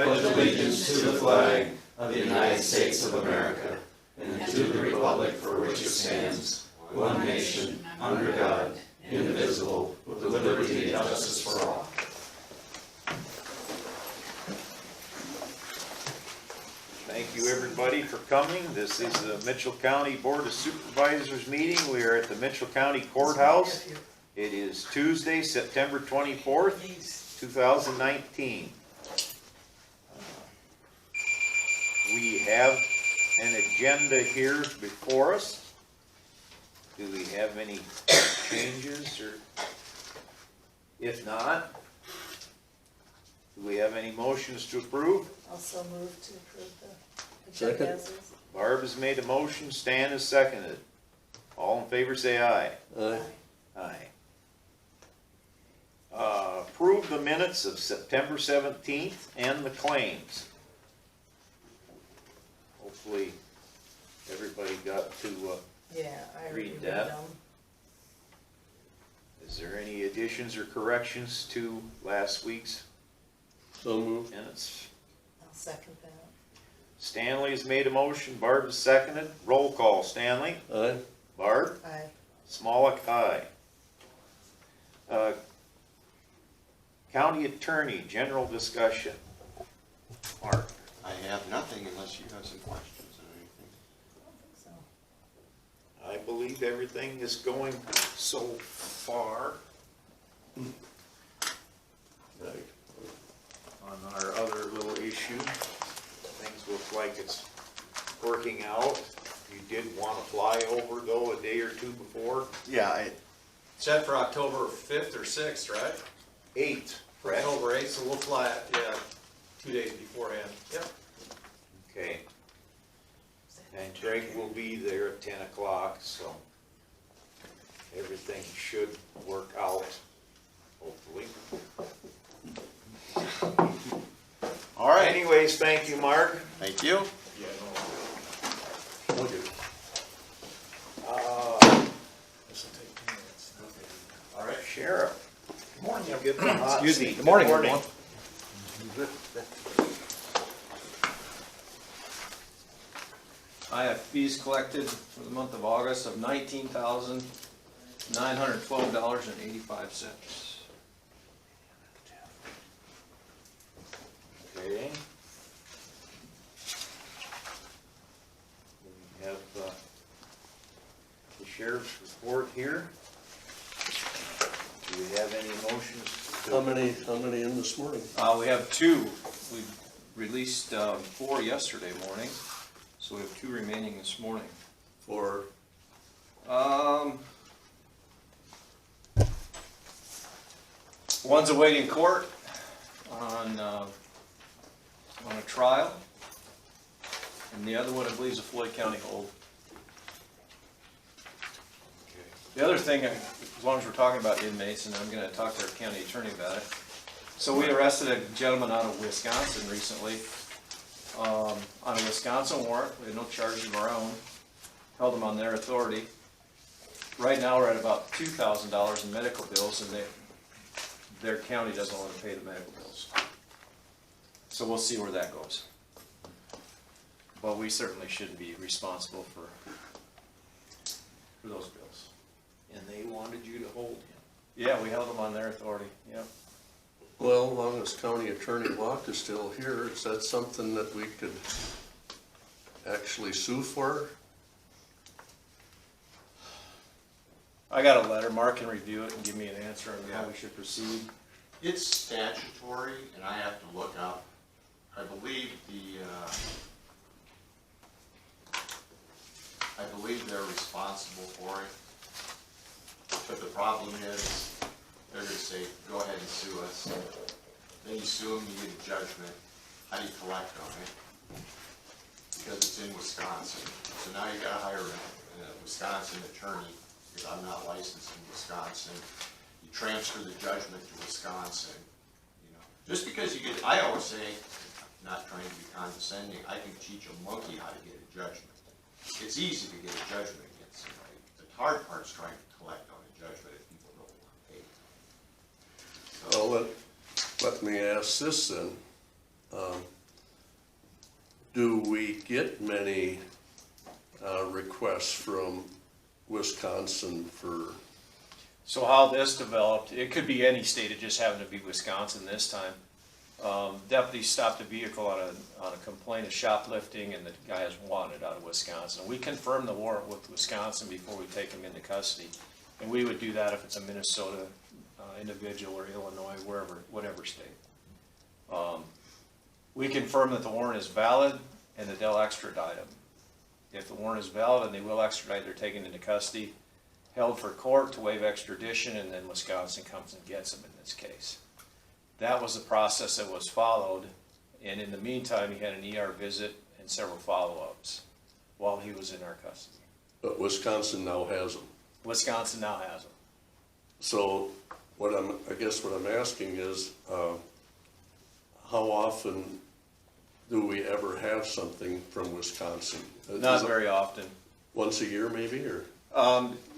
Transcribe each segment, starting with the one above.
pledge allegiance to the flag of the United States of America and to the republic for which it stands, one nation, under God, indivisible, with liberty and justice for all. Thank you, everybody, for coming. This is the Mitchell County Board of Supervisors meeting. We are at the Mitchell County Courthouse. It is Tuesday, September 24th, 2019. We have an agenda here before us. Do we have any changes, or if not, do we have any motions to approve? Also move to approve the agenda as is. Barb has made a motion, Stan has seconded. All in favor say aye. Aye. Aye. Approve the minutes of September 17th and the claims. Hopefully everybody got to, Yeah, I already Read read that. them. is there any additions or corrections to last week's So moved. minutes? I'll second that. Stanley has made a motion, Barb has seconded. Roll call, Stanley. Aye. Barb. Aye. Smollett, aye. County Attorney, general discussion. Mark. I have nothing unless you have some questions or anything. I don't think so. I believe everything is going so far. Right. On our other little issue, things look like it's working out. You did want to fly over though a day or two before? Yeah, set for October 5th or 6th, right? 8th, correct? October 8th, so we'll fly it, yeah, 2 days beforehand. Yep. Okay, and Greg will be there at 10 o'clock, so everything should work out, hopefully. All right, Anyways, thank you, Mark. thank you. Yeah, Okay. all right, Sheriff. Good morning. You'll get the hot Excuse me. seat. Good morning, everyone. I have fees collected for the month of August of $19,912.85. Okay. We have the sheriff's report here. Do we have any motions? How many in this morning? We have two. We released 4 yesterday morning, so we have 2 remaining this morning. For, One's awaiting court on a trial, and the other one, I believe, is a Floyd County hold. The other thing, as long as we're talking about inmates, and I'm going to talk to our county attorney about it. So we arrested a gentleman out of Wisconsin recently on a Wisconsin warrant. We had no charges of our own. Held him on their authority. Right now we're at about $2,000 in medical bills, and their county doesn't want to pay the medical bills. So we'll see where that goes. But we certainly shouldn't be responsible for those bills. And they wanted you to hold him. Yeah, we held them on their authority, yep. well, as long as County Attorney Locke is still here, is that something that we could actually sue for? I got a letter, Mark can review it and give me an answer on how we should proceed. It's statutory, and I have to look up, I believe they're responsible for it. But the problem is, they're gonna say, go ahead and sue us. Then you sue them, you get a judgment. How do you collect on it? Because it's in Wisconsin. So now you gotta hire a Wisconsin attorney, because I'm not licensed in Wisconsin. You transfer the judgment to Wisconsin, you know. Just because you get, I always say, not trying to be condescending, I can teach a monkey how to get a judgment. It's easy to get a judgment against somebody. The hard part's trying to collect on a judgment if people don't want to pay. So, Well, let me ask this then. Do we get many requests from Wisconsin for, So how this developed, it could be any state, it just happened to be Wisconsin this time. Deputies stopped a vehicle on a complaint of shoplifting, and the guy is wanted out of Wisconsin. We confirm the warrant with Wisconsin before we take him into custody. And we would do that if it's a Minnesota individual or Illinois, wherever, whatever state. We confirm that the warrant is valid and that they'll extradite him. If the warrant is valid and they will extradite, they're taken into custody, held for court to waive extradition, and then Wisconsin comes and gets him in this case. That was the process that was followed, and in the meantime, he had an ER visit and several follow-ups while he was in our custody. but Wisconsin now has them? Wisconsin now has him. So I guess what I'm asking is, how often do we ever have something from Wisconsin? Not Is it very often. once a year maybe, or?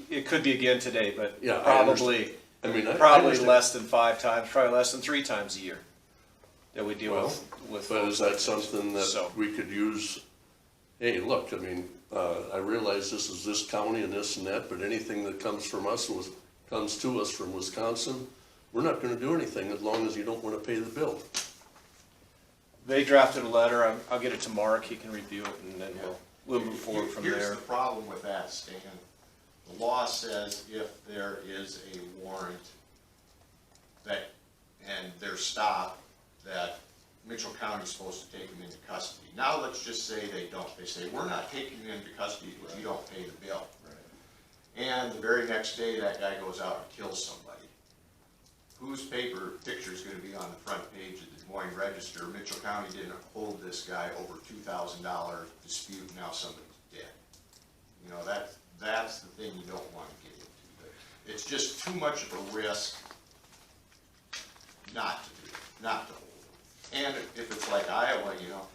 It could be again today, but Yeah, I probably, I mean, I probably understand. less than 5 times, probably less than 3 times a year that we deal Well, with. But is that something So- that we could use? Hey, look, I mean, I realize this is this county and this and that, but anything that comes comes to us from Wisconsin, we're not gonna do anything as long as you don't wanna pay the bill. They drafted a letter, I'll get it to Mark, he can review it, and then we'll move forward from Here's there. the problem with that, Stan. The law says if there is a warrant that, and they're stopped, that Mitchell County's supposed to take them into custody. Now, let's just say they don't. They say, we're not taking you into custody because you don't pay the bill. And the very next day, that guy goes out and kills somebody. Whose picture is gonna be on the front page of the Des Moines Register? Mitchell County didn't hold this guy over $2,000 dispute, now somebody's dead. You know, that's the thing you don't wanna get into. It's just too much of a risk not to do it, not to hold it. And if it's like Iowa, you know,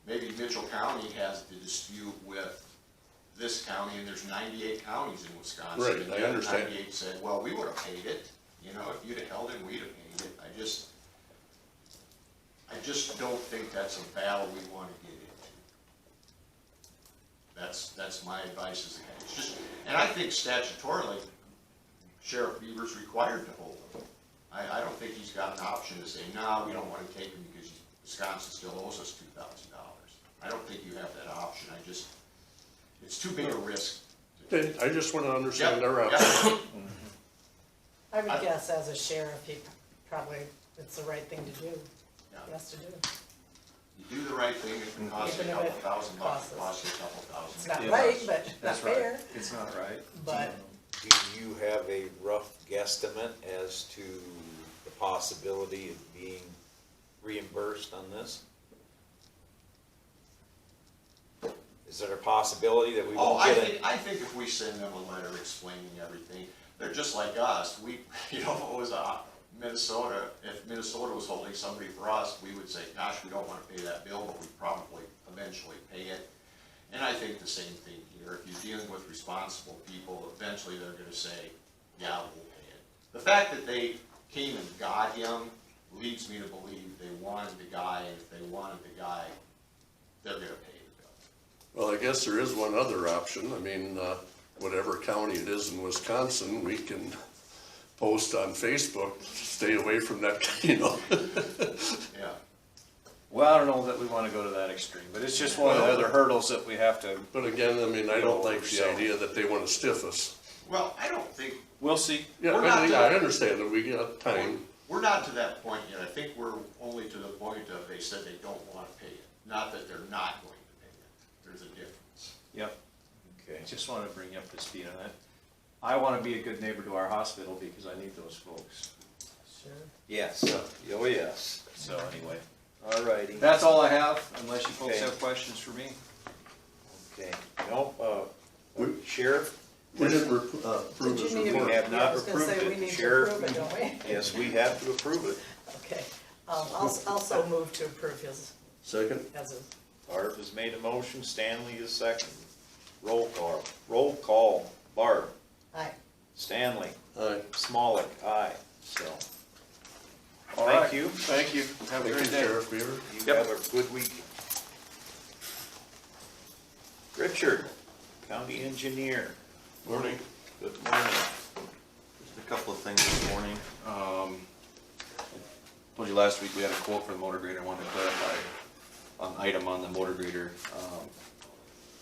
maybe Mitchell County has the dispute with this county, and there's 98 counties in Wisconsin. Right, and I the other understand. 98 said, well, we would've paid it, you know, if you'd have held it, we'd have paid it. I just don't think that's a battle we wanna get into. That's my advice as a head. It's just, and I think statutorily, Sheriff Beaver's required to hold them. I don't think he's got an option to say, nah, we don't wanna take him because Wisconsin still owes us $2,000. I don't think you have that option. It's too big a risk. Okay, I just wanna understand Yep, our yep. options. I would guess as a sheriff, he probably, it's the right thing to do, Yeah. he has to do. You do the right thing, if it costs you a Even if couple it $1,000, costs it us. costs you a couple thousand. It's not Yeah. right, but not That's right. fair, It's not right. but Do you have a rough guesstimate as to the possibility of being reimbursed on this? Is there a possibility that we Oh, won't get it? I think if we send them a letter explaining everything, they're just like us. We, you know, if it was Minnesota, if Minnesota was holding somebody for us, we would say, gosh, we don't wanna pay that bill, but we'd probably eventually pay it. And I think the same thing here. If you're dealing with responsible people, eventually they're gonna say, yeah, we'll pay it. The fact that they came and got him leads me to believe they wanted the guy, and if they wanted the guy, they're gonna pay the bill. Well, I guess there is one other option. I mean, whatever county it is in Wisconsin, we can post on Facebook, stay away from that, you know. Yeah. Well, I don't know that we wanna go to that extreme, but it's just one of the other hurdles that we have to, But again, I mean, I don't like the So- idea that they wanna stiff us. Well, I don't think, we'll see. Yeah, We're not I done. understand that we got time. we're not to that point yet. I think we're only to the point of they said they don't wanna pay it, not that they're not going to pay it. There's a difference. Yep, Okay. just wanna bring you up to speed on that. I wanna be a good neighbor to our hospital because I need those folks, sure. Yes, oh yes, so anyway. all righty. That's all I have, unless you folks Okay. have questions for me. Okay, nope, We- Sheriff, We didn't approve Did his you need to- report. We have not I was gonna say, approved we it. need to Sheriff. approve it, don't we? yes, we have to approve it. Okay, I'll also move to approve his, Second? as a, Barb has made a motion, Stanley is second. Roll call, Barb, aye. Stanley, Aye. Smollett, aye, so. All Thank right. you. Thank you. Have a Thank you, great day. Sheriff Beaver. You Yep. have a good week. Richard, county engineer. Morning. Good morning. Just a couple of things this morning. Told you last week we had a quote for the motor grader. I wanted to clarify an item on the motor grader.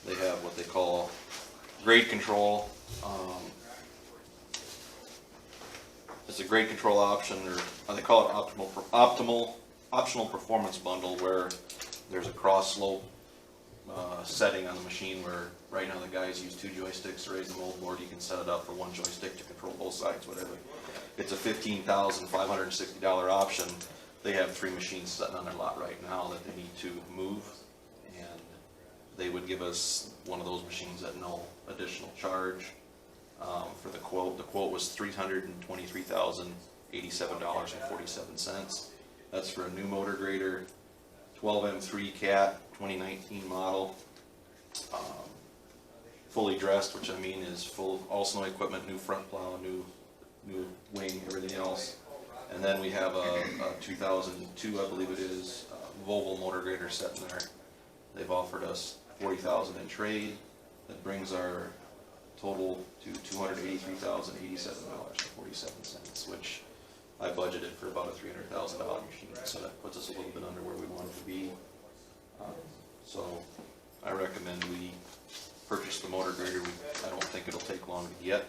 They have what they call grade control. It's a grade control option, or they call it optional performance bundle, where there's a cross slope setting on the machine where right now the guys use 2 joysticks to raise the mold board. You can set it up for 1 joystick to control both sides, whatever. It's a $15,560 option. They have 3 machines sitting on their lot right now that they need to move, and they would give us one of those machines at no additional charge. For the quote was $323,087.47. That's for a new motor grader, 12M3 Cat 2019 model, fully dressed, which I mean is full, all snow equipment, new front plow, new wing, everything else. And then we have a 2002, I believe it is, Volvo motor grader sitting there. They've offered us $40,000 in trade. That brings our total to $283,087.47, which I budgeted for about a $300,000 machine, so that puts us a little bit under where we wanted to be. So I recommend we purchase the motor grader. I don't think it'll take long to get.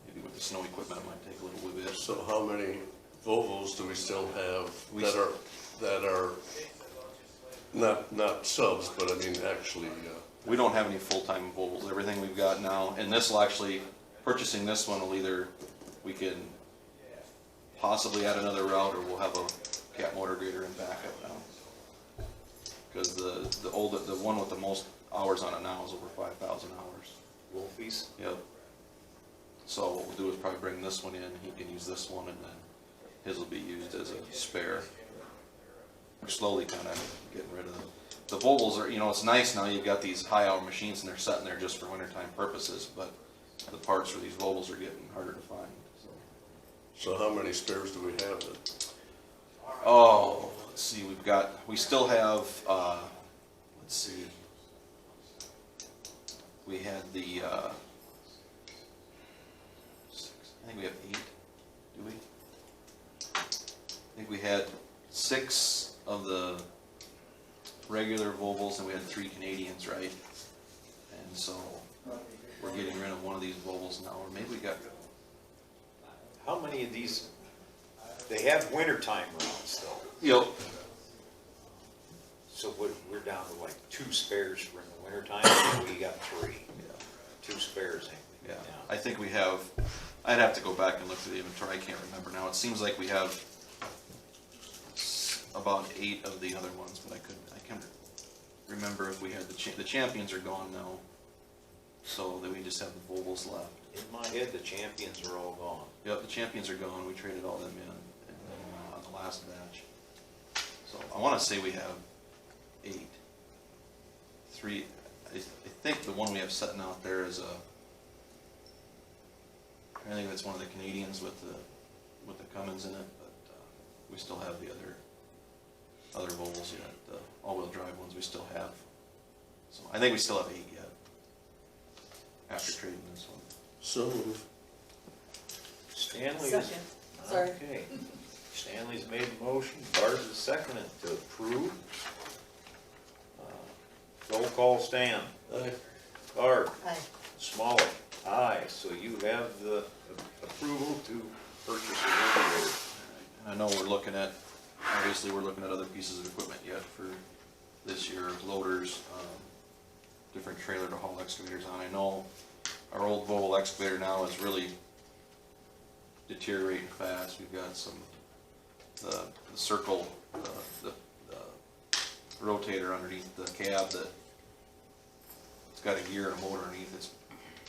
Maybe with the snow equipment, it might take a little bit. So how many Volvos do we still have We that are not subs, but I mean actually, We don't have any full-time Volvos. Everything we've got now, and this will actually, purchasing this one will either, we can possibly add another route, or we'll have a Cat motor grader in backup now. Because the one with the most hours on it now is over 5,000 hours. Wolfies. Yep. So what we'll do is probably bring this one in, he can use this one, and then his will be used as a spare. We're slowly kind of getting rid of them. The Volvos are, it's nice now, you've got these high-hour machines and they're sitting there just for wintertime purposes, but the parts for these Volvos are getting harder to find, so. so how many spares do we have then? Oh, let's see, we still have, let's see. We had the, I think we have 8, do we? I think we had 6 of the regular Volvos, and we had 3 Canadians, right? And so we're getting rid of one of these Volvos now, or maybe we got, How many of these, they have wintertime rounds though, so we're down to like 2 spares for in the wintertime, and we got 3. 2 spares, ain't we? yeah, I think we have, I'd have to go back and look through the inventory, I can't remember now. It seems like we have about 8 of the other ones, but I can't remember if we had the champions are gone now, so then we just have the Volvos left. In my head, the champions are all gone. Yep, the champions are gone, we traded all them in, and then, on the last batch. So I wanna say we have 8. 3, I think the one we have sitting out there is I think that's one of the Canadians with the Cummins in it, but, we still have the other Volvos yet, the all-wheel drive ones we still have. So I think we still have 8 yet, after trading this one. So moved. Stanley is. Second, sorry. Okay. Stanley's made the motion, Bart is seconded to approve. Roll call, Stan. Aye. Bart. Aye. Smollett. Aye, so you have the approval to purchase a refrigerator. I know obviously we're looking at other pieces of equipment yet for this year, loaders, different trailer to haul excavators on. I know our old Volvo excavator now is really deteriorating fast. We've got the circle, the rotator underneath the cab that it's got a gear and a motor underneath. It's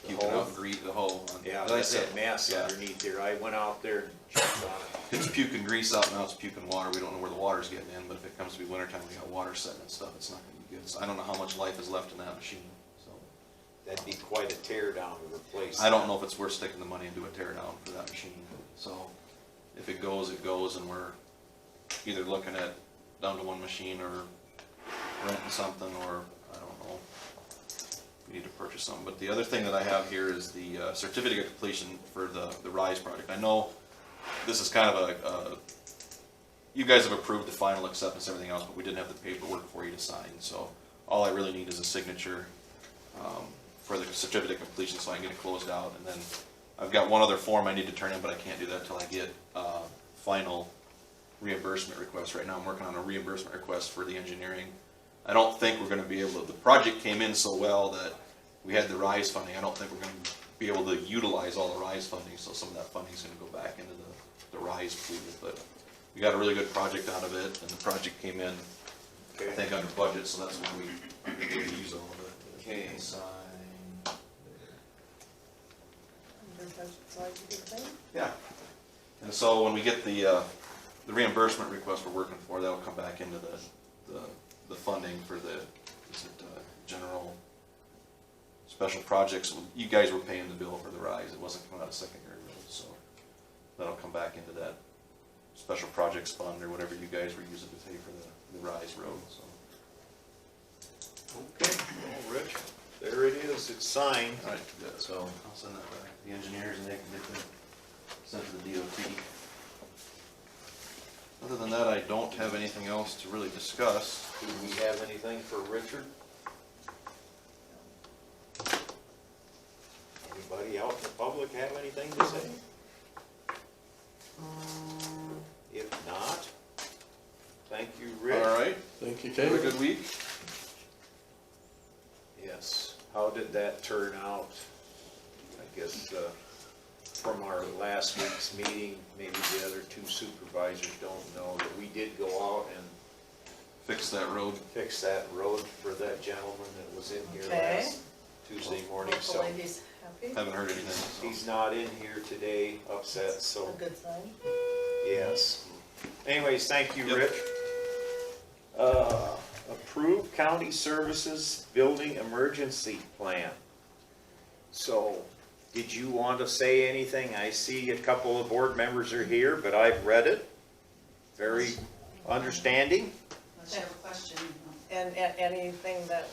puking out the hull. Yeah, But I that's said, that mess yeah. underneath there. I went out there and checked on it. It's puking grease out, now it's puking water. We don't know where the water's getting in, but if it comes to be wintertime, we got water setting and stuff, it's not gonna be good. So I don't know how much life is left in that machine, so. That'd be quite a tear down to replace. I don't know if it's worth sticking the money into a tear down for that machine. So if it goes, and we're either looking at down to one machine or renting something, or, I don't know, we need to purchase some. But the other thing that I have here is the certificate of completion for the RISE project. I know this is kind of you guys have approved the final acceptance and everything else, but we didn't have the paperwork for you to sign. So all I really need is a signature for the certificate of completion so I can get it closed out. And then I've got one other form I need to turn in, but I can't do that until I get final reimbursement request. Right now I'm working on a reimbursement request for the engineering. I don't think we're gonna be able to, the project came in so well that we had the RISE funding. I don't think we're gonna be able to utilize all the RISE funding, so some of that funding's gonna go back into the RISE pool. But we got a really good project out of it, and the project came in, I think, under budget, so that's why we use all of it. Okay. Sign. So I can do the thing? Yeah. And so when we get the reimbursement request we're working for, that'll come back into the funding for the, general special projects. You guys were paying the bill for the RISE, it wasn't coming out of secondary roads, so that'll come back into that special projects fund or whatever you guys were using to pay for the RISE road, so. Okay, well, Rich, there it is, it's signed. All right, good. So I'll send that back to the engineers and they can get that sent to the DOT. Other than that, I don't have anything else to really discuss. Do we have anything for Richard? Anybody out in the public have anything to say? If not, thank you, Rich. All right, Thank you, have a Kevin. good week. Yes, how did that turn out? I guess, from our last week's meeting, maybe the other two supervisors don't know that we did go out and Fix that road. fix that road for that gentleman that was in here Okay. last Tuesday morning, so Hopefully he's happy. Haven't heard anything. So. he's not in here today, upset, so, A good sign. yes. Anyways, thank you, Yep. Rich. Approved county services building emergency plan. So, did you want to say anything? I see a couple of board members are here, but I've read it. Very understanding. Unless you have a question. And anything that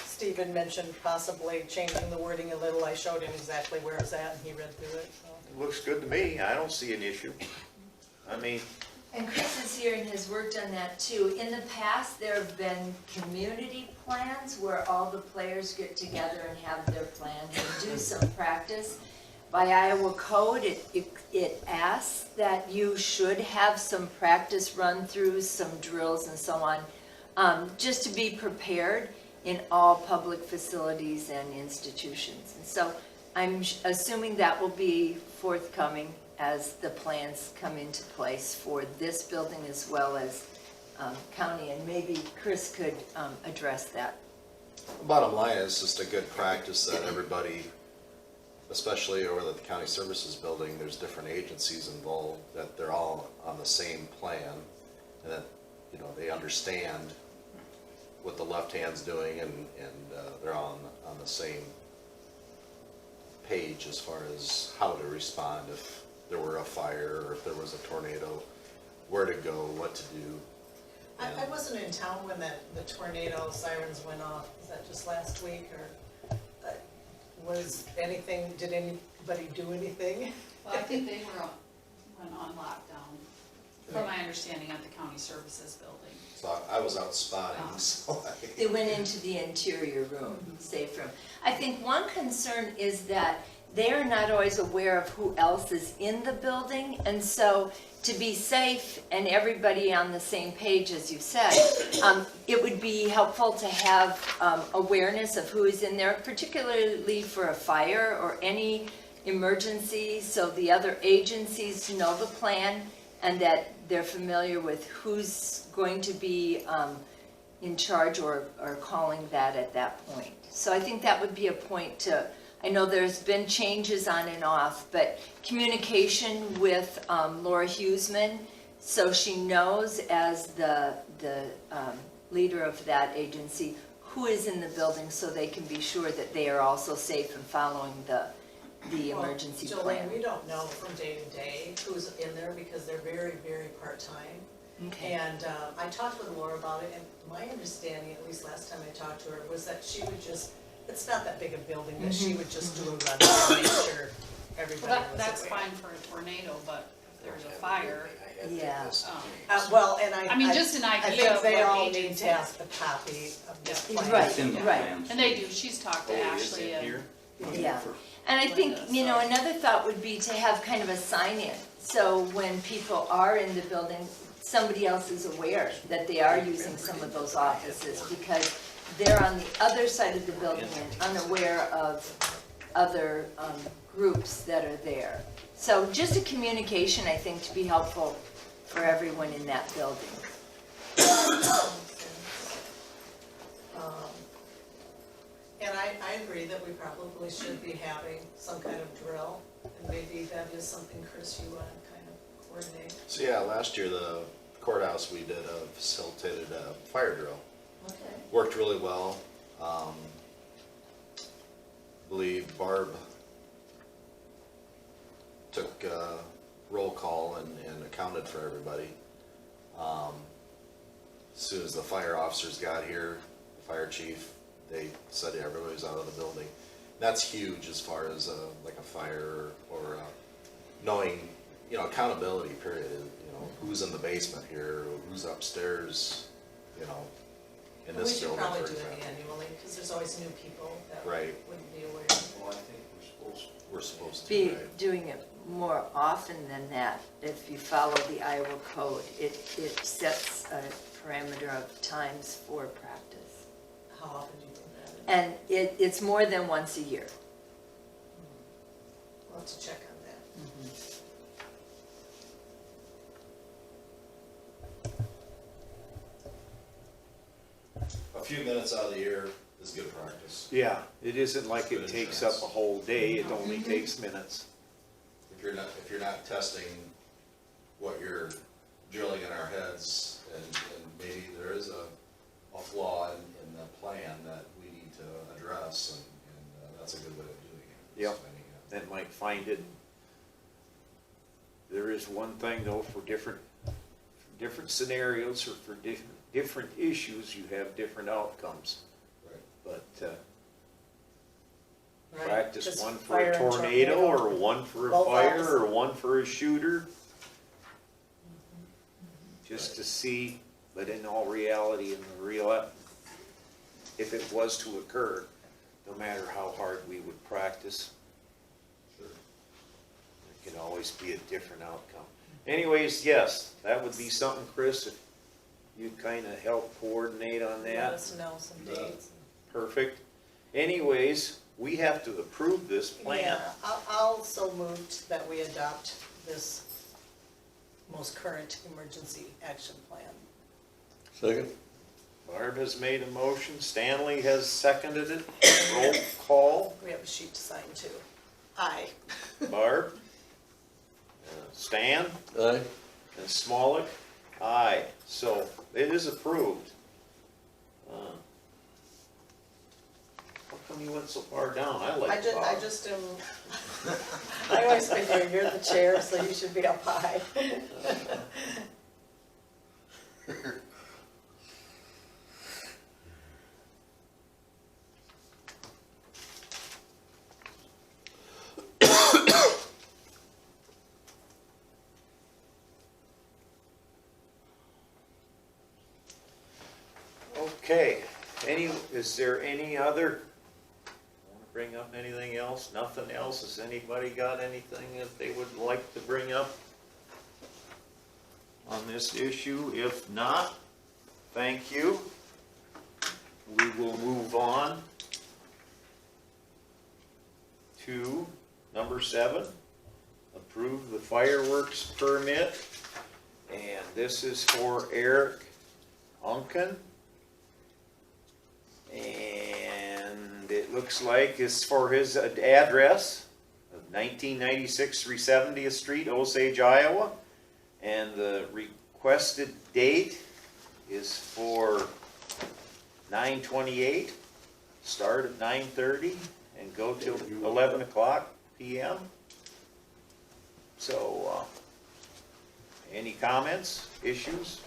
Stephen mentioned, possibly changing the wording a little, I showed him exactly where it's at and he read through it, so. It looks good to me. I don't see an issue. I mean, And Chris is here and has worked on that too. In the past, there have been community plans where all the players get together and have their plans and do some practice. By Iowa code, it asks that you should have some practice run-throughs, some drills and so on, just to be prepared in all public facilities and institutions. And so I'm assuming that will be forthcoming as the plans come into place for this building as well as county, and maybe Chris could address that. Bottom line is just a good practice that everybody, especially over the county services building, there's different agencies involved, that they're all on the same plan, and that, you know, they understand what the left hand's doing, and they're on the same page as far as how to respond if there were a fire or if there was a tornado, where to go, what to do. I wasn't in town when the tornado sirens went off, was that just last week, or was anything, did anybody do anything? Well, I think they went on lockdown, from my understanding, at the county services building. So I was out spotting, so They went into the interior room, safe room. I think one concern is that they are not always aware of who else is in the building, and so to be safe and everybody on the same page, as you said, it would be helpful to have awareness of who is in there, particularly for a fire or any emergency, so the other agencies know the plan and that they're familiar with who's going to be in charge or calling that at that point. So I think that would be a point to, I know there's been changes on and off, but communication with Laura Hughesman, so she knows as the leader of that agency who is in the building, so they can be sure that they are also safe and following the emergency plan. Jolene, we don't know from day to day who's in there because they're very, very part-time. Okay. And I talked with Laura about it, and my understanding, at least last time I talked to her, was that she would just, it's not that big a building, that she would just do a run to make sure everybody Well, was that's aware. fine for a tornado, but if there's a fire, Yeah. Well, and I mean, just an I idea think of they what all agents need to have the copy of this Yeah. plan. Right, It's in the right. plans. and they do, she's talked to Ashley and. Yeah, and I think, you know, another thought would be to have kind of a sign-in. So when people are in the building, somebody else is aware that they are using some of those offices because they're on the other side of the building and unaware of other groups that are there. So just a communication, I think, to be helpful for everyone in that building. And I agree that we probably should be having some kind of drill, and maybe that is something, Chris, you want to kind of coordinate. So yeah, last year the courthouse, we did a facilitated fire drill. Okay. Worked really well. Believe Barb took roll call and accounted for everybody. As soon as the fire officers got here, the fire chief, they said everybody was out of the building. That's huge as far as like a fire or knowing, you know, accountability period. You know, who's in the basement here, who's upstairs, you know, in We this should building, probably for do it example. annually, because there's always new people that Right. wouldn't be aware. Well, I think we're supposed to, Be right? doing it more often than that. If you follow the Iowa code, it sets a parameter of times for practice. How often do you think that is? And it's more than once a year. We'll have to check on that. A few minutes out of the year is good practice. Yeah, it isn't like it Good takes up insurance. a whole day, it only takes minutes. If you're not testing what you're drilling in our heads, and maybe there is a flaw in the plan that we need to address, and that's a good way of doing it. Yep. Finding out. That might find it. There is one thing though, for different scenarios or for different issues, you have different outcomes. Right. But Right, practice just one for fire a and tornado or one for a Both fire opposite. or one for a shooter. Just to see, but in all reality, in the real, if it was to occur, no matter how hard we would practice, Sure. there can always be a different outcome. Anyways, yes, that would be something, Chris, if you'd kind of help coordinate on Let that. us know some dates. Perfect. Anyways, we have to approve this plan. Yeah, I'll so moved that we adopt this most current emergency action plan. Second? Barb has made a motion, Stanley has seconded it, roll call, We have a sheet to sign too. Aye. Barb, Stan, Aye. and Smolik, aye, so it is approved. How come you went so far down? I like I Bob. just am, I always figure you're the chair, so you should be up high. Okay, is there any other, want to bring up anything else? Nothing else? Has anybody got anything that they would like to bring up on this issue? If not, thank you. We will move on to number 7, approve the fireworks permit. And this is for Eric Unken. And it looks like it's for his address of 1996 370th Street, Osage, Iowa. And the requested date is for 9/28, start at 9:30 and go till 11 o'clock p.m. So, any comments, issues?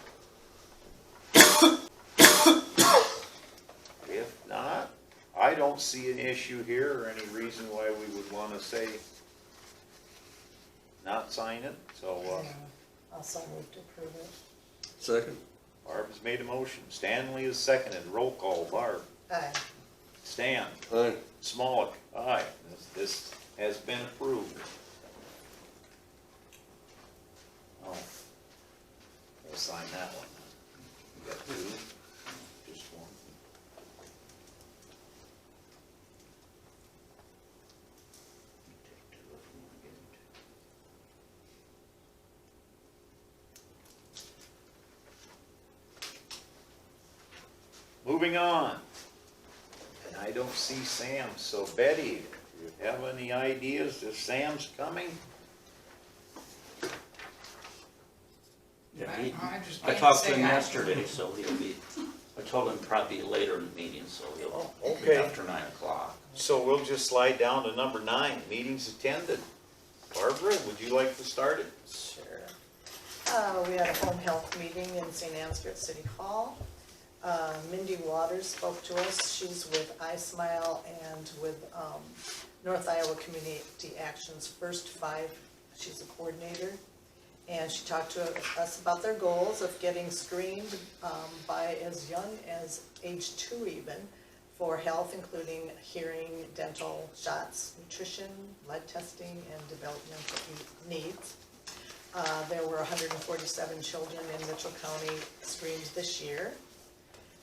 don't see an issue here or any reason why we would wanna say not sign it, so, Yeah, also move to approve it. Second? Barb has made a motion, Stanley is seconded, roll call, Barb, Aye. Stan, Aye. Smolik, aye, this has been approved. Oh, we'll sign that one. We got two, just one. Take two if we wanna get into. Moving on. And I don't see Sam, so Betty, do you have any ideas if Sam's coming? Yeah, I talked to him yesterday, so he'll be, I told him probably later in the meeting, so he'll Oh, be okay. after 9 o'clock. So we'll just slide down to number 9, meetings attended. Barbara, would you like to start it? Sure. We had a home health meeting in St. Ansgar at City Hall. Mindy Waters spoke to us. She's with iSmile and with North Iowa Community Action's First Five. She's a coordinator. And she talked to us about their goals of getting screened by as young as age 2 even for health, including hearing, dental, shots, nutrition, blood testing, and developmental needs. There were 147 children in Mitchell County screened this year.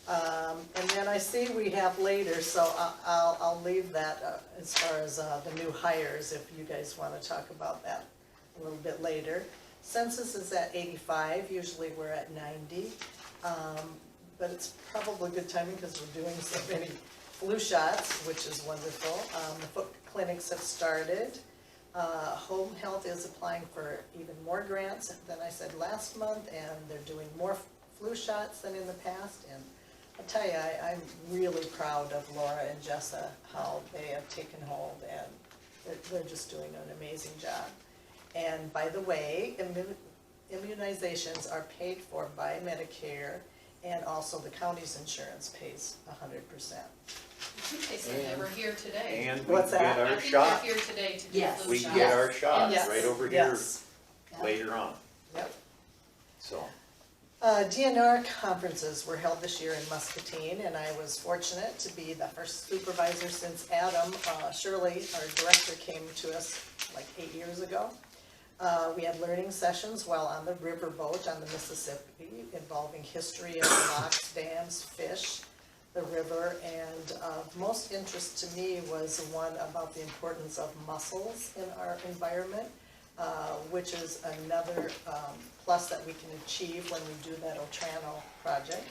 And then I see we have later, so I'll leave that as far as the new hires, if you guys want to talk about that a little bit later. Census is at 85, usually we're at 90, but it's probably good timing because we're doing so many flu shots, which is wonderful. The foot clinics have started. Home Health is applying for even more grants than I said last month, and they're doing more flu shots than in the past. And I'll tell you, I'm really proud of Laura and Jessa, how they have taken hold, and they're just doing an amazing job. And by the way, immunizations are paid for by Medicare, and also the county's insurance pays 100%. They said they were here today. And we What's get that? our I think shot. they're here today to do Yes. flu We shots. get our shot Yes. right over here Yes. later on, Yep. so. DNR conferences were held this year in Muscatine, and I was fortunate to be the first supervisor since Adam, Shirley, our director, came to us like 8 years ago. We had learning sessions while on the riverboat on the Mississippi involving history of locks, dams, fish, the river, and of most interest to me was one about the importance of mussels in our environment, which is another plus that we can achieve when we do that Otrano project.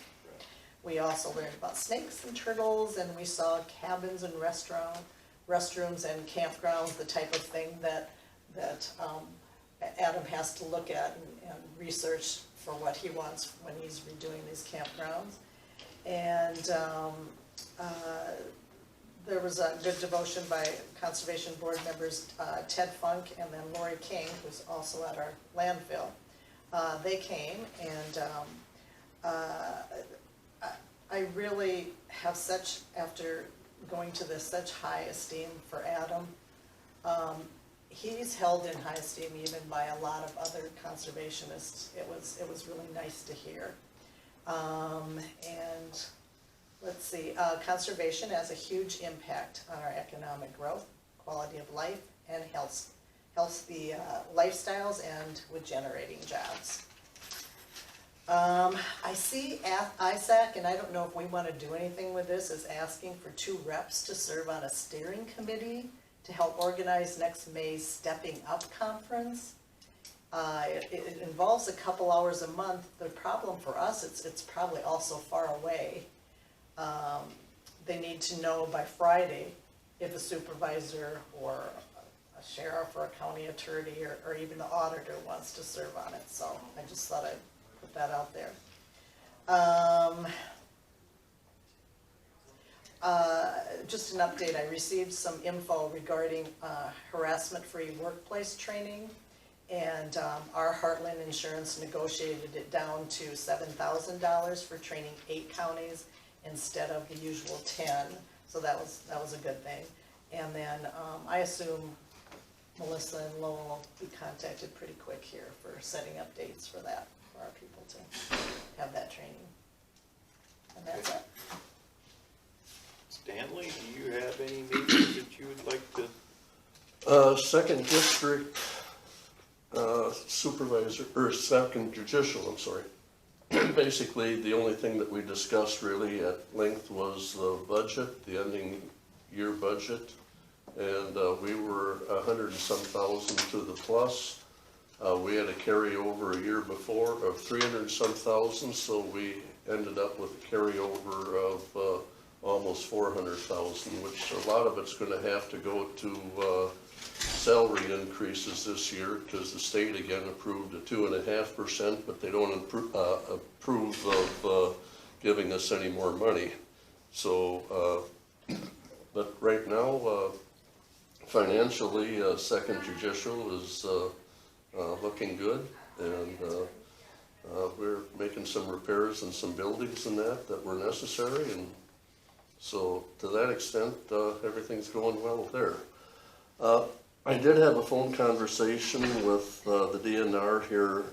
We also learned about snakes and turtles, and we saw cabins and restrooms and campgrounds, the type of thing that Adam has to look at and research for what he wants when he's redoing these campgrounds. And there was a good devotion by Conservation Board members Ted Funk and then Lori King, who's also at our landfill. They came, and I really have such, after going to this, such high esteem for Adam. He's held in high esteem even by a lot of other conservationists. It was really nice to hear. And let's see, conservation has a huge impact on our economic growth, quality of life, and healthy lifestyles, and with generating jobs. I see ISAC, and I don't know if we want to do anything with this, is asking for 2 reps to serve on a steering committee to help organize next May's Stepping Up Conference. It involves a couple hours a month. The problem for us, it's probably also far away. They need to know by Friday if a supervisor or a sheriff or a county attorney or even the auditor wants to serve on it. So I just thought I'd put that out there. Just an update, I received some info regarding harassment-free workplace training, and our Heartland Insurance negotiated it down to $7,000 for training 8 counties instead of the usual 10. So that was a good thing. And then, I assume Melissa and Lowell will be contacted pretty quick here for setting up dates for that, for our people to have that training. And that's it. Stanley, do you have any meetings that you would like to? Second district supervisor, or second judicial, I'm sorry. Basically, the only thing that we discussed really at length was the budget, the ending year budget. And we were 100 and some thousand to the plus. We had a carryover a year before of 300 and some thousand, so we ended up with a carryover of almost 400,000, which a lot of it's gonna have to go to salary increases this year, because the state again approved a 2.5%, but they don't approve of giving us any more money. So, but right now, financially, second judicial is looking good, and we're making some repairs in some buildings and that were necessary, and so to that extent, everything's going well there. I did have a phone conversation with the DNR here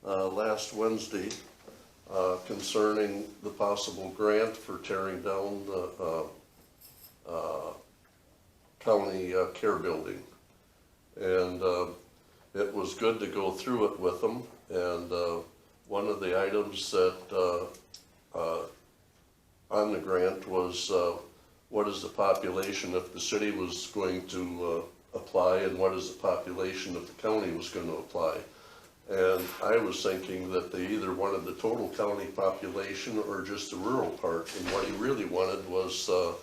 last Wednesday concerning the possible grant for tearing down the county care building. And it was good to go through it with them, and one of the items that on the grant was what is the population if the city was going to apply, and what is the population if the county was going to apply. And I was thinking that they either wanted the total county population or just the rural part, and what he really wanted was the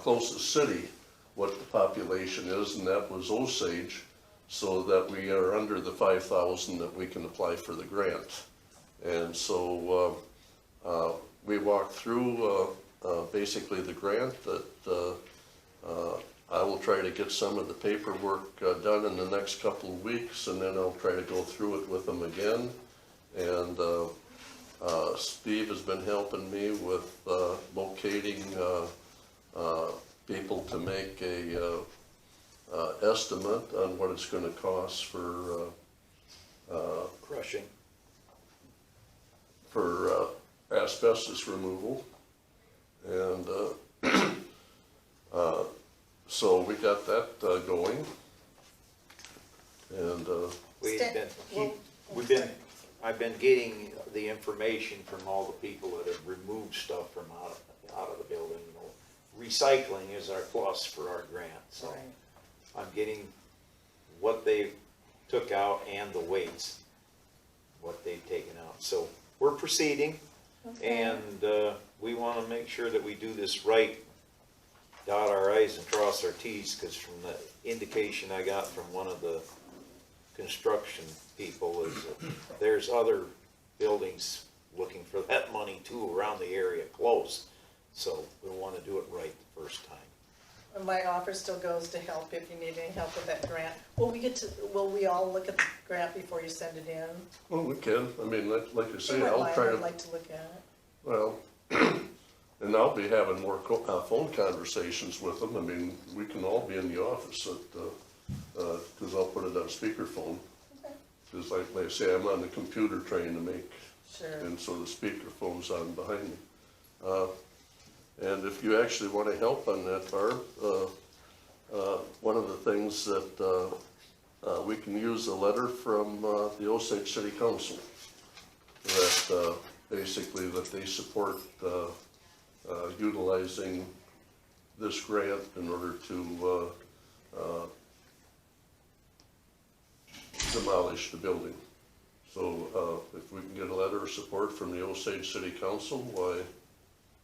closest city, what the population is, and that was Osage, so that we are under the 5,000 that we can apply for the grant. And so we walked through basically the grant that I will try to get some of the paperwork done in the next couple of weeks, and then I'll try to go through it with them again. And Steve has been helping me with locating people to make a estimate on what it's going to cost for Crushing. for asbestos removal. And so we got that going. And I've been getting the information from all the people that have removed stuff from out of the building. You know, recycling is our plus for our grant, so Right. I'm getting what they took out and the weights, what they've taken out. So we're proceeding, and we want to make sure that we do this right, dot our i's and cross our t's, because from the indication I got from one of the construction people is that there's other buildings looking for that money too around the area close. So we want to do it right the first time. And my offer still goes to help if you need any help with that grant. Will we all look at the grant before you send it in? well, we can. I mean, like I say, If you I'll wouldn't try mind, to. I'd like to look at it. Well, and I'll be having more phone conversations with them. I mean, we can all be in the office because I'll put it on speakerphone. Okay. Because like I say, I'm on the computer trying to make, Sure. and so the speakerphone's on behind me. And if you actually want to help on that, Barb, one of the things that we can use a letter from the Osage City Council that basically that they support utilizing this grant in order to demolish the building. So if we can get a letter of support from the Osage City Council, why,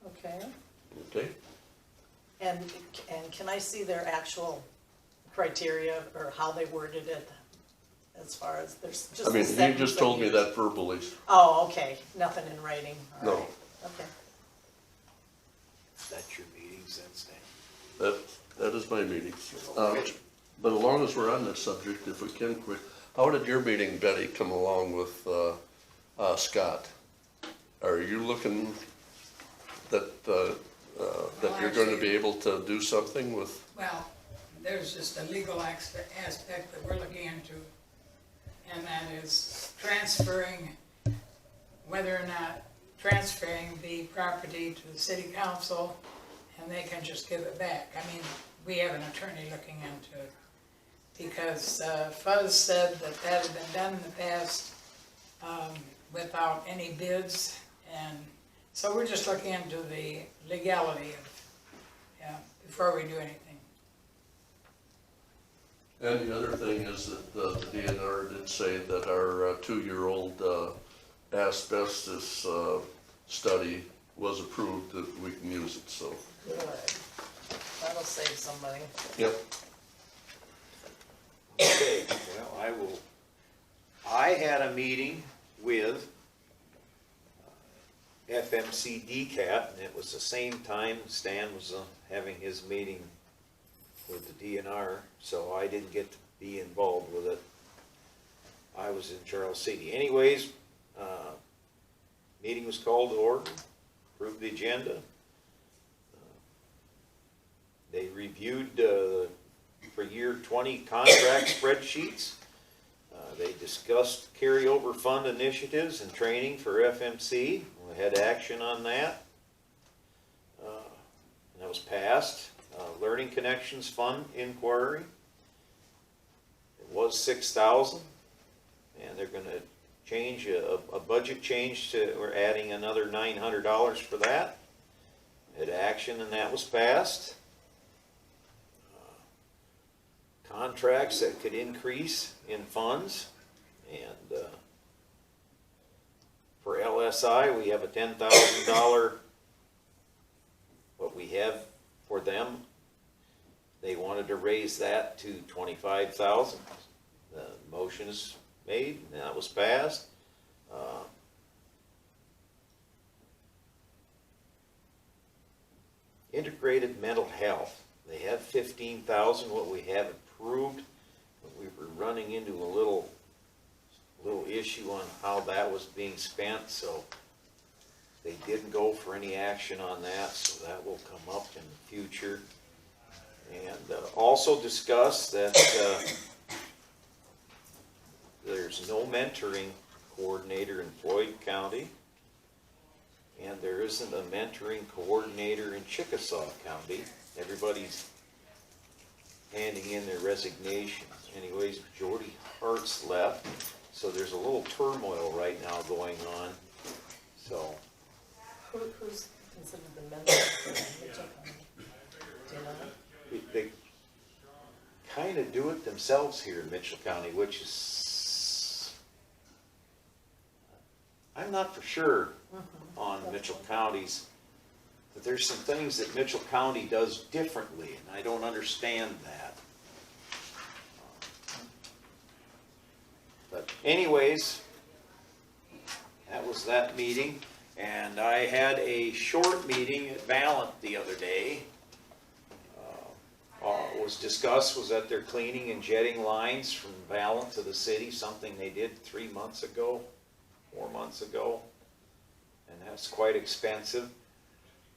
Okay. okay? And can I see their actual criteria or how they worded it as far as there's just I mean, a he sentence just they told me used? that verbally. Oh, okay, nothing in writing, all No. right. Okay. That's your meetings then, Stan? That is my meeting. But as long as we're on this subject, if we can quick, how did your meeting, Betty, come along with Scott? Are you looking that that you're gonna be able to do something with? Well, there's just a legal aspect that we're looking into, and that is transferring, whether or not transferring the property to the city council, and they can just give it back. I mean, we have an attorney looking into it, because Fuzz said that that had been done in the past without any bids, and so we're just looking into the legality of, yeah, before we do anything. And the other thing is that the DNR did say that our 2-year-old asbestos study was approved, that we can use it, so. Good. That'll save some money. Yep. Okay, well, I had a meeting with FMC DCAT, and it was the same time Stan was having his meeting with the DNR, so I didn't get to be involved with it. I was in Charles City. Anyways, meeting was called to order, approved the agenda. They reviewed for year 20 contract spreadsheets. They discussed carryover fund initiatives and training for FMC. We had action on that. And that was passed. Learning Connections Fund inquiry. It was $6,000, and they're going to change a budget change to, we're adding another $900 for that. Had action, and that was passed. Contracts that could increase in funds, and for LSI we have a $10,000 what we have for them. They wanted to raise that to $25,000. The motion is made, and that was passed. Integrated mental health. They have $15,000, what we have approved, but we were running into a little issue on how that was being spent, so they didn't go for any action on that, so that will come up in the future. And also discuss that there's no mentoring coordinator in Floyd County, and there isn't a mentoring coordinator in Chickasaw County. Everybody's handing in their resignations. Anyways, Jody Hart's left, so there's a little turmoil right now going on. So, Who's considered the mentor for Mitchell County? Do you know? they kind of do it themselves here in Mitchell County, which is, I'm not for sure on Mitchell County's, but there's some things that Mitchell County does differently, and I don't understand that. But anyways, that was that meeting, and I had a short meeting at Valent the other day. What was discussed was that they're cleaning and jetting lines from Valent to the city, something they did 4 months ago, and that's quite expensive.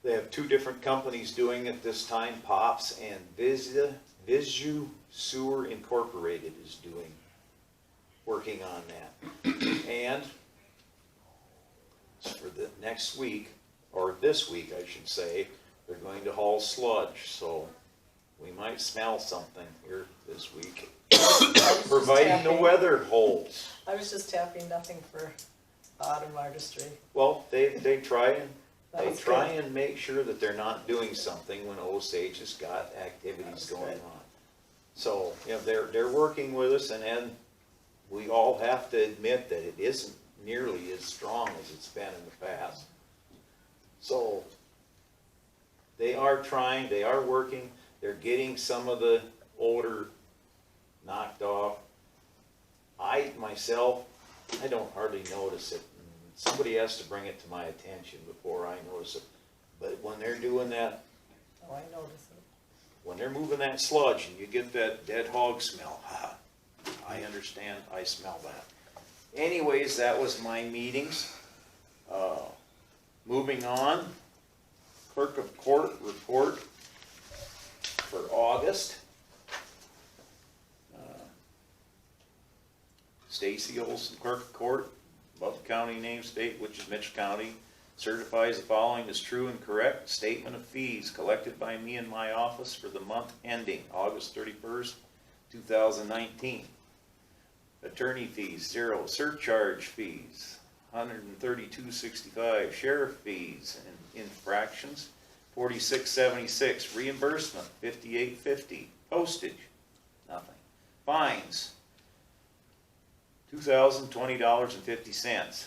They have 2 different companies doing it this time, Pops and Visu Sewer Incorporated is working on that. And for the next week, or this week I should say, they're going to haul sludge, so we might smell something here this week, providing the weather holds. I was just tapping nothing for autumn artistry. Well, they try That was and make sure that they're not doing something when Osage has got activities going good. on. So, you know, they're working with us, and then we all have to admit that it isn't nearly as strong as it's been in the past. So, they are trying, they are working, they're getting some of the odor knocked off. I don't hardly notice it. Somebody has to bring it to my attention before I notice it. But when they're doing that, Oh, I noticed it. when they're moving that sludge and you get that dead hog smell, I understand, I smell that. Anyways, that was my meetings. Moving on, Clerk of Court report for August. Stacy Olson, Clerk of Court, above county name state, which is Mitchell County, certifies the following is true and correct. Statement of fees collected by me in my office for the month ending August 31st, 2019. Attorney fees, 0. Surcharge fees, $132.65. Sheriff fees and infractions, $46.76. Reimbursement, $58.50. Postage, nothing. Fines, $2,020.50.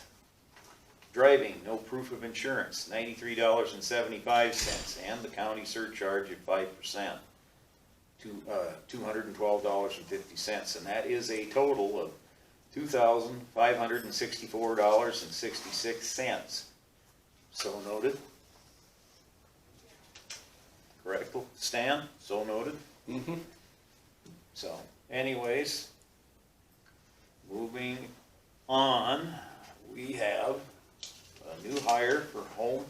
Driving, no proof of insurance, $93.75, and the county surcharge at 5%, to $212.50, and that is a total of $2,564.66. So noted. Correct, Stan? So noted? Mm-hmm. So, anyways, moving on, we have a new hire for Home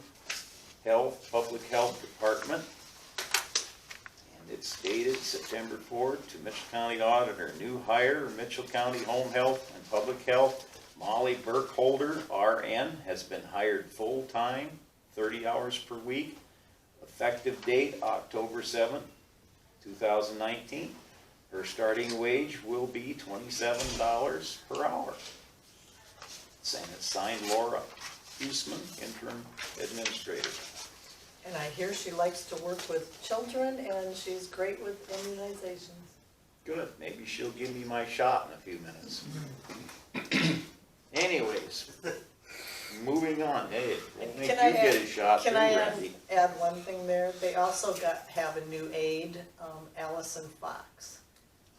Health, Public Health Department. And it's dated September 4th to Mitchell County Auditor. New hire, Mitchell County Home Health and Public Health, Molly Burkholder, RN, has been hired full-time, 30 hours per week. Effective date, October 7th, 2019. Her starting wage will be $27 per hour. And it's signed Laura Huesman, interim administrator. And I hear she likes to work with children and she's great with immunizations. Good, maybe she'll give me my shot in a few minutes. Anyways, moving on, hey, we'll make you get a shot too, Can I Randy. add one thing there? They also have a new aide, Allison Fox.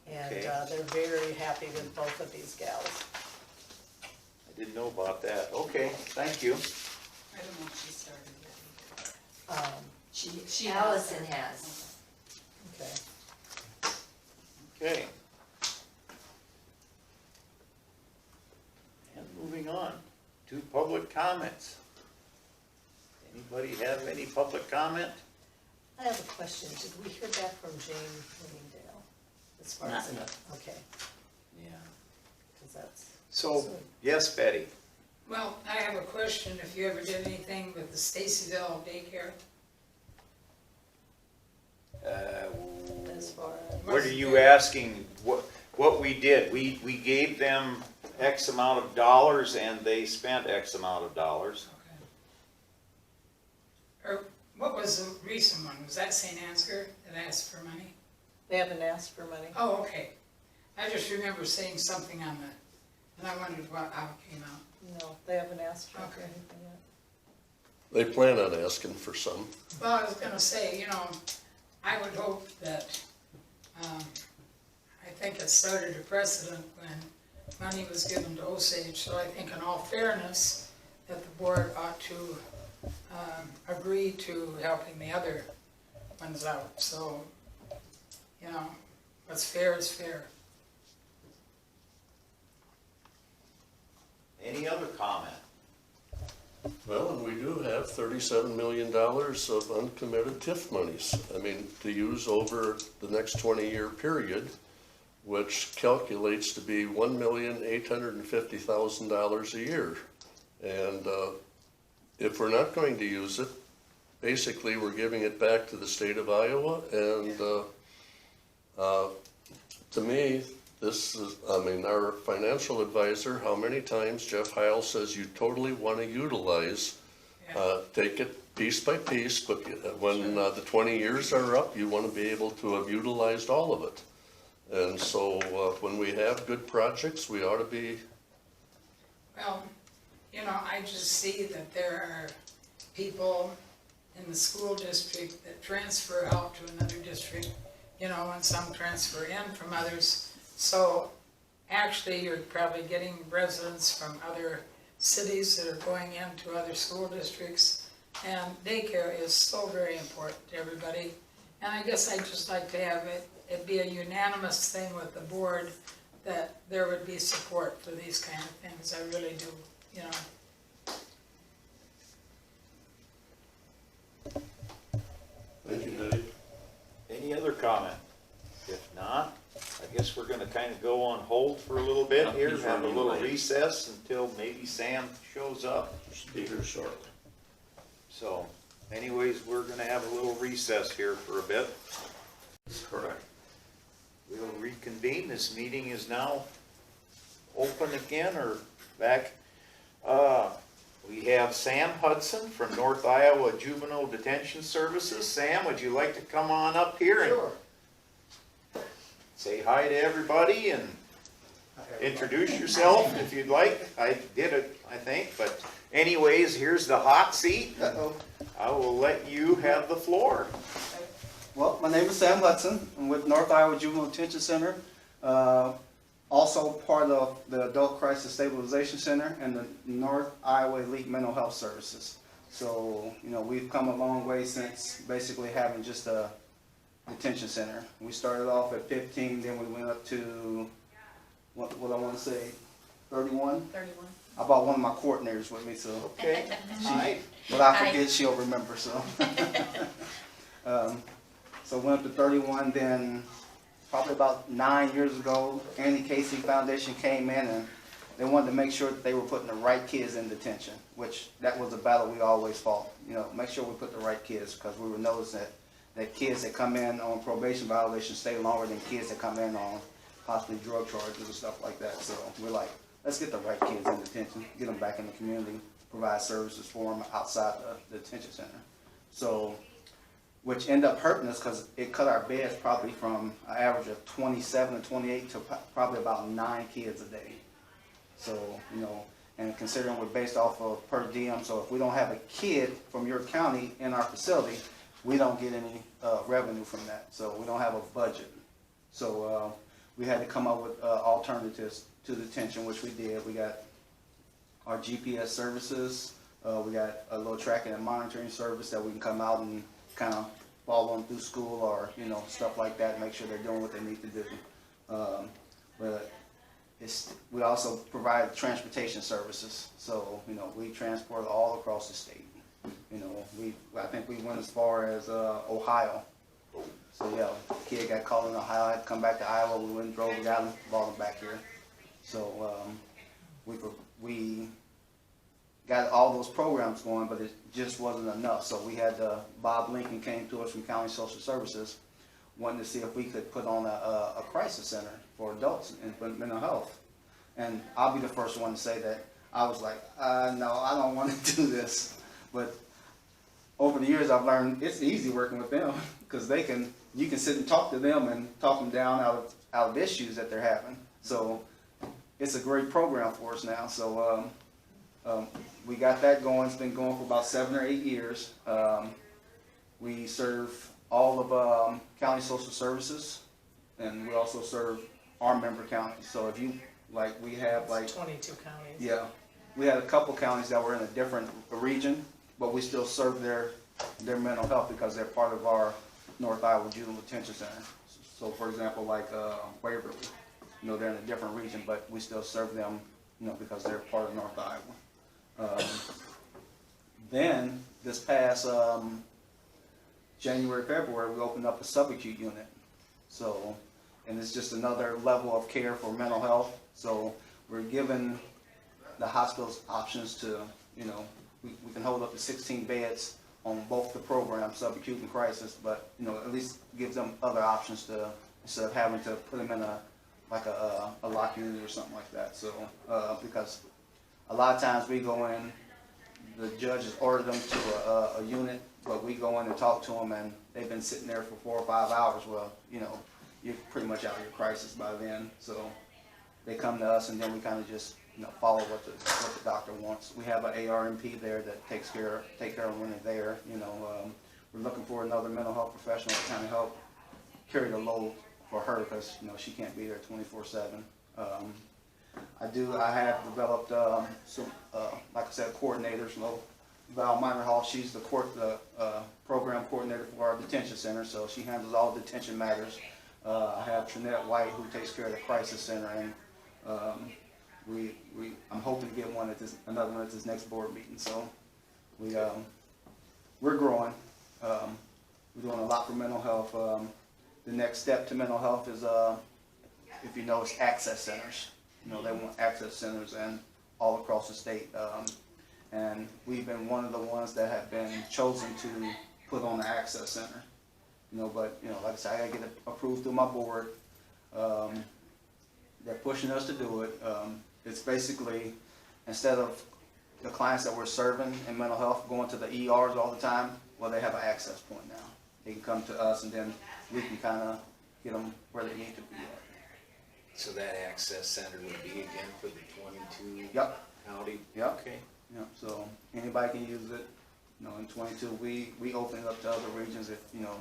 And Okay. they're very happy with both of these gals. I didn't know about that. Okay, thank you. I don't know if she started yet. She Allison has. Okay. Okay. And moving on to public comments. Anybody have any public comment? I have a question. Did we hear back from Jane Bloomingdale? As far Not as, yet. okay, Yeah. because that's. So, yes, Betty? Well, I have a question, if you ever did anything with the Stacyville daycare? As far as. What are you asking? What we did? We gave them X amount of dollars and they spent X amount of dollars. Okay. Or what was the recent one? Was that St. Ansgar that asked for money? They haven't asked for money. Oh, okay. I just remember saying something on that, and I wondered how it came out. No, they haven't asked for Okay. anything yet. They plan on asking for some. Well, I was gonna say, you know, I would hope that, I think it started a precedent when money was given to Osage, so I think in all fairness, that the board ought to, agree to helping the other ones out, so, you know, what's fair is fair. Any other comment? Well, and we do have $37 million of uncommitted TIF monies, I mean, to use over the next 20-year period, which calculates to be $1,850,000 a year. And if we're not going to use it, basically we're giving it back to the state of Iowa. And to me, this is, I mean, our financial advisor, how many times Jeff Heil says you totally want to utilize, take it piece by piece, but when the 20 years are up, you want to be able to have utilized all of it. And so when we have good projects, we ought to be. Well, you know, I just see that there are people in the school district that transfer out to another district, you know, and some transfer in from others. So actually, you're probably getting residents from other cities that are going into other school districts. And daycare is so very important to everybody. And I guess I'd just like to have it be a unanimous thing with the board that there would be support for these kind of things. I really do, you know. Thank you, Dave. Any other comment? If not, I guess we're gonna kind of go on hold for a little bit here, He's have a running little late. recess until maybe Sam shows up. Should be here shortly. So anyways, we're gonna have a little recess here for a bit. That's correct. We'll reconvene. This meeting is now open again or back. We have Sam Hudson from North Iowa Juvenile Detention Services. Sam, would you like to come on up here and say hi to everybody and introduce yourself if you'd like? I did it, I think, but anyways, here's the hot seat. I will let you have the floor. Well, my name is Sam Hudson. I'm with North Iowa Juvenile Detention Center. Also part of the Adult Crisis Stabilization Center and the North Iowa Elite Mental Health Services. So, you know, we've come a long way since basically having just a detention center. We started off at 15, then we went up to, what I want to say, 31? 31. I brought one of my coordinators with me, so. Okay. Hi. What I forget, she'll remember, so. So went up to 31, then probably about 9 years ago, Andy Casey Foundation came in and they wanted to make sure that they were putting the right kids in detention, which that was a battle we always fought. You know, make sure we put the right kids, because we were noticing that kids that come in on probation violations stay longer than kids that come in on possibly drug charges and stuff like that. So we're like, let's get the right kids in detention, get them back in the community, provide services for them outside the detention center. So, which ended up hurting us because it cut our beds probably from an average of 27 to 28 to probably about 9 kids a day. So, you know, and considering we're based off of per diem, so if we don't have a kid from your county in our facility, we don't get any revenue from that. So we don't have a budget. So we had to come up with alternatives to detention, which we did. We got our GPS services. We got a little tracking and monitoring service that we can come out and kind of follow them through school or, you know, stuff like that, make sure they're doing what they need to do. But we also provide transportation services. So, you know, we transport all across the state. You know, I think we went as far as Ohio. So yeah, kid got called in Ohio, had to come back to Iowa. We went and drove, got him, brought him back here. So we got all those programs going, but it just wasn't enough. So we had Bob Lincoln came to us from County Social Services, wanting to see if we could put on a crisis center for adults in mental health. And I'll be the first one to say that I was like, no, I don't want to do this. But over the years, I've learned it's easy working with them because you can sit and talk to them and talk them down out of issues that they're having. So it's a great program for us now. So we got that going. It's been going for about 7 or 8 years. We serve all of county social services, and we also serve our member counties. So if you, like, we have like 22 counties. Yeah, we had a couple counties that were in a different region, but we still serve their mental health because they're part of our North Iowa Juvenile Detention Center. So for example, like Waverly, you know, they're in a different region, but we still serve them, you know, because they're part of North Iowa. Then this past January, February, we opened up a subacute unit. So, and it's just another level of care for mental health. So we're giving the hospitals options to, you know, we can hold up to 16 beds on both the programs, subacute and crisis, but, you know, at least gives them other options to, instead of having to put them in a lock unit or something like that. So, because a lot of times we go in, the judges order them to a unit, but we go in and talk to them and they've been sitting there for 4 or 5 hours. Well, you know, you're pretty much out of your crisis by then. So they come to us and then we kind of just, you know, follow what the doctor wants. We have an ARMP there that take care of them when they're there. You know, we're looking for another mental health professional to kind of help carry the load for her because, you know, she can't be there 24/7. I have developed some, like I said, coordinators. Val Minerhall, she's the program coordinator for our detention center, so she handles all detention matters. I have Trinette White, who takes care of the crisis center, and I'm hoping to get another one at this next board meeting. So we're growing. We're doing a lot for mental health. The next step to mental health is, if you know, it's access centers. You know, they want access centers and all across the state. And we've been one of the ones that have been chosen to put on the access center. You know, but, you know, like I said, I gotta get it approved through my board. They're pushing us to do it. It's basically, instead of the clients that we're serving in mental health going to the ERs all the time, well, they have an access point now. They can come to us and then we can kind of get them where they need to be at. So that access center would be again for the 22 Yep. county? Yep. Okay. Yep. So anybody can use it. You know, in 22, we open it up to other regions if, you know,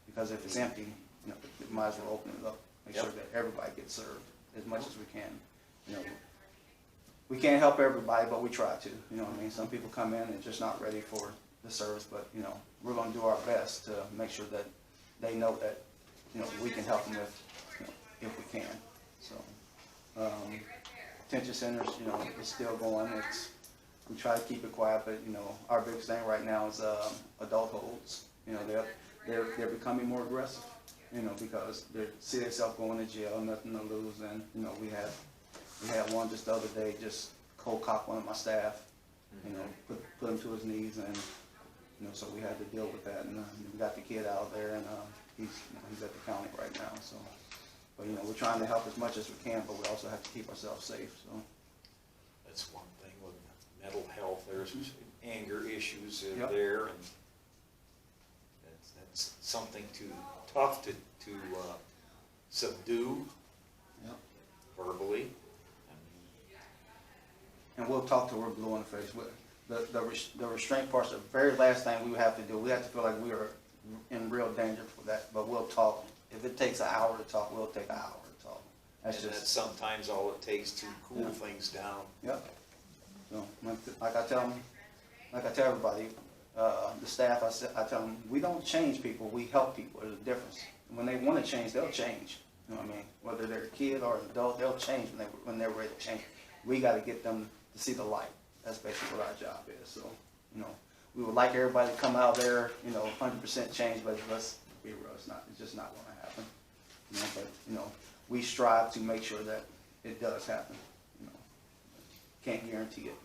because if it's empty, you know, we might as well open it up. Make sure that everybody gets served as much as we can. You know, we can't help everybody, but we try to. You know what I mean? Some people come in and just not ready for the service, but, you know, we're going to do our best to make sure that they know that, you know, we can help them if we can. So, detention centers, you know, it's still going. We try to keep it quiet, but, you know, our biggest thing right now is adult holds. You know, they're becoming more aggressive, you know, because they see themselves going to jail, nothing to lose. And, you know, we had one just the other day, just cold cock one of my staff, you know, put him to his knees, and, you know, so we had to deal with that. And we got the kid out there, and he's at the county right now. So, but, you know, we're trying to help as much as we can, but we also have to keep ourselves safe. So That's one thing with mental health, there's anger issues Yep. there, and that's something tough to subdue Yep. verbally. and we'll talk till we're blue in the face. The restraint part's the very last thing we would have to do. We have to feel like we are in real danger for that, but we'll talk. If it takes an hour to talk, we'll take an hour to talk. And that's sometimes all it takes to cool Yeah. things down. Yep. So, like I tell everybody, the staff, I tell them, we don't change people, we help people. There's a difference. When they want to change, they'll change. You know what I mean? Whether they're a kid or an adult, they'll change when they're ready to change. We got to get them to see the light. That's basically what our job is. So, you know, we would like everybody to come out there, you know, 100% change, but let's be real, it's just not going to happen. You know, but, you know, we strive to make sure that it does happen. You know, can't guarantee it.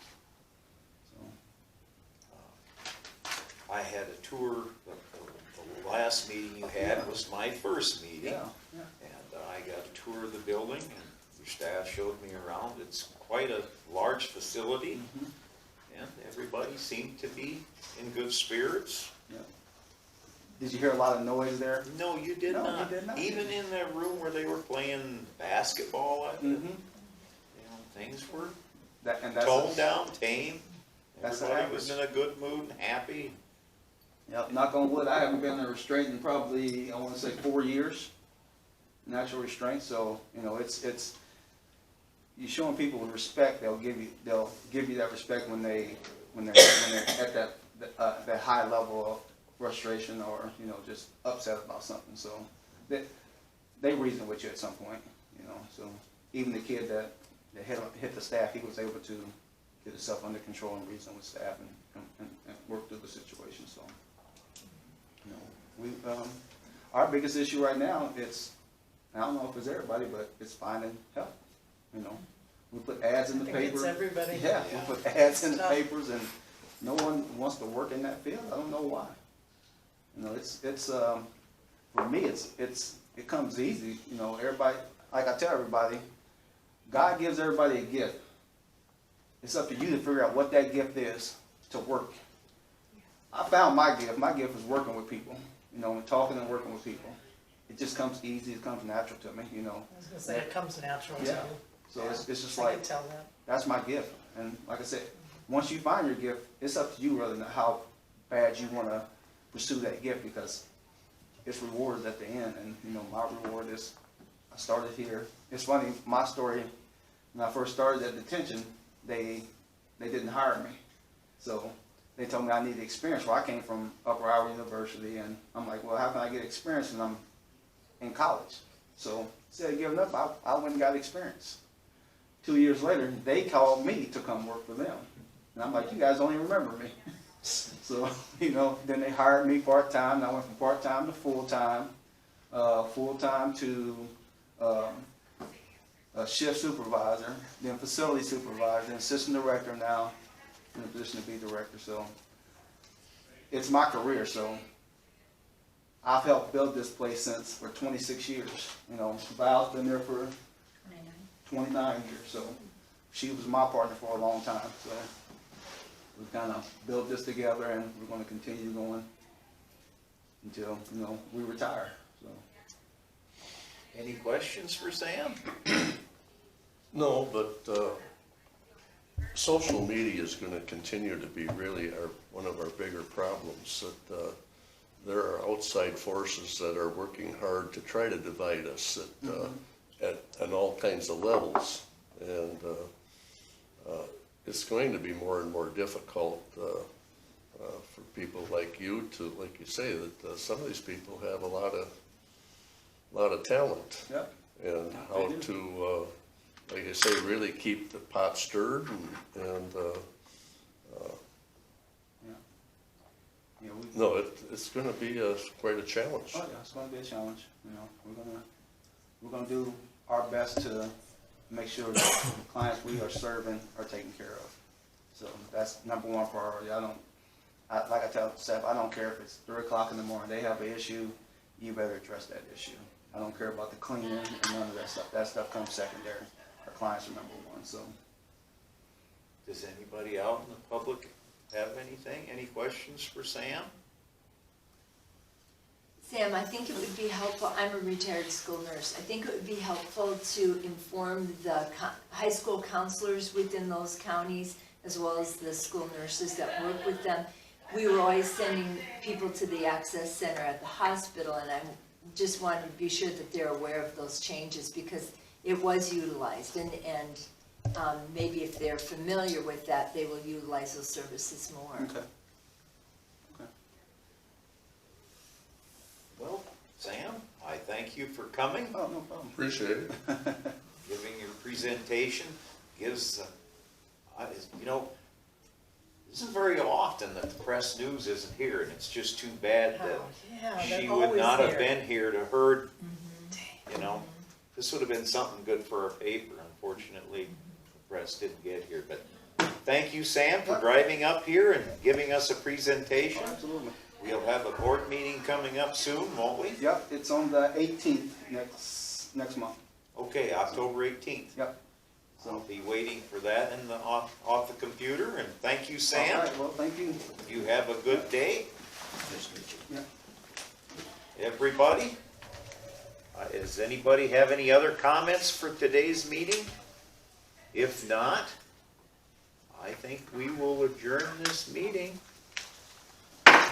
So. I had a tour, the last meeting you had was my first meeting. Yeah. And I got a tour of the building, and your staff showed me around. It's quite a large facility, and everybody seemed to be in good spirits. Yeah. Did you hear a lot of noise there? No, you did No, not. you did not. Even in that room where they were playing basketball, you know, things were toned down, tame. That's Everybody was in a good mood and happy. Yep, knock on wood, I haven't been in a restraint in probably, I want to say 4 years, natural restraint. So, you know, it's you showing people respect. They'll give you that respect when they're at that high level of frustration or, you know, just upset about something. So they reason with you at some point, you know. So even the kid that hit the staff, he was able to get himself under control and reason with staff and work through the situation. So, you know, our biggest issue right now, I don't know if it's everybody, but it's finding help. You know, we put ads in the paper. It's everybody. Yeah, we put ads in the papers, and no one wants to work in that field. I don't know why. You know, it's for me, it comes easy. You know, everybody, like I tell everybody, God gives everybody a gift. It's up to you to figure out what that gift is to work. I found my gift. My gift is working with people, you know, and talking and working with people. It just comes easy. It comes natural to me, you know. I was gonna say, it comes natural to you. Yeah. So it's just I like, can tell that. that's my gift. And like I said, once you find your gift, it's up to you rather than how bad you want to pursue that gift, because it's rewards at the end. And, you know, my reward is, I started here. It's funny, my story, when I first started at detention, they didn't hire me. So they told me I needed experience. Well, I came from Upper Iowa University, and I'm like, well, how can I get experience when I'm in college? So instead of giving up, I went and got experience. 2 years later, they called me to come work for them. And I'm like, you guys don't even remember me. So, you know, then they hired me part-time, and I went from part-time to full-time, full-time to, a shift supervisor, then facility supervisor, then assistant director now, in a position to be director, so. It's my career, so. I've helped build this place for 26 years, you know, Val's been there for 29 years, so. She was my partner for a long time, so. We kind of built this together, and we're gonna continue going until, you know, we retire, so. Any questions for Sam? No, but social media is gonna continue to be really one of our bigger problems, that there are outside forces that are working hard to try to divide us at all kinds of levels. And it's going to be more and more difficult for people like you to, like you say, that some of these people have a lot of talent. Yep. And how to, like I say, really keep the pot stirred and Yeah, no, it's gonna be quite a challenge. Oh, yeah, it's gonna be a challenge, you know, we're gonna do our best to make sure that the clients we are serving are taken care of. So that's number one priority. Like I tell Seth, I don't care if it's 3 o'clock in the morning, they have an issue, you better address that issue. I don't care about the cleaning and none of that stuff. That stuff comes secondary. Our clients are number one, so. Does anybody out in the public have anything? Any questions for Sam? Sam, I think it would be helpful, I'm a retired school nurse, I think it would be helpful to inform the high school counselors within those counties, as well as the school nurses that work with them. We were always sending people to the access center at the hospital, and I just wanted to be sure that they're aware of those changes, because it was utilized, and maybe if they're familiar with that, they will utilize those services more. Okay. Well, Sam, I thank you for coming, Oh, no problem. Appreciate it. giving your presentation. Gives, you know, it isn't very often that the press news isn't here, and it's just too bad that Yeah, she they're would always not have there. been here to heard, you know. This would have been something good for our paper. Unfortunately, the press didn't get here, but thank you, Sam, for driving up here and giving us a presentation. Absolutely. We'll have a board meeting coming up soon, won't we? Yep, it's on the 18th next month. Okay, October 18th. Yep. I'll be waiting for that off the computer, and thank you, Sam. All right, well, thank you. You have a good day. Nice to meet you. Yeah. Everybody, does anybody have any other comments for today's meeting? If not, I think we will adjourn this meeting.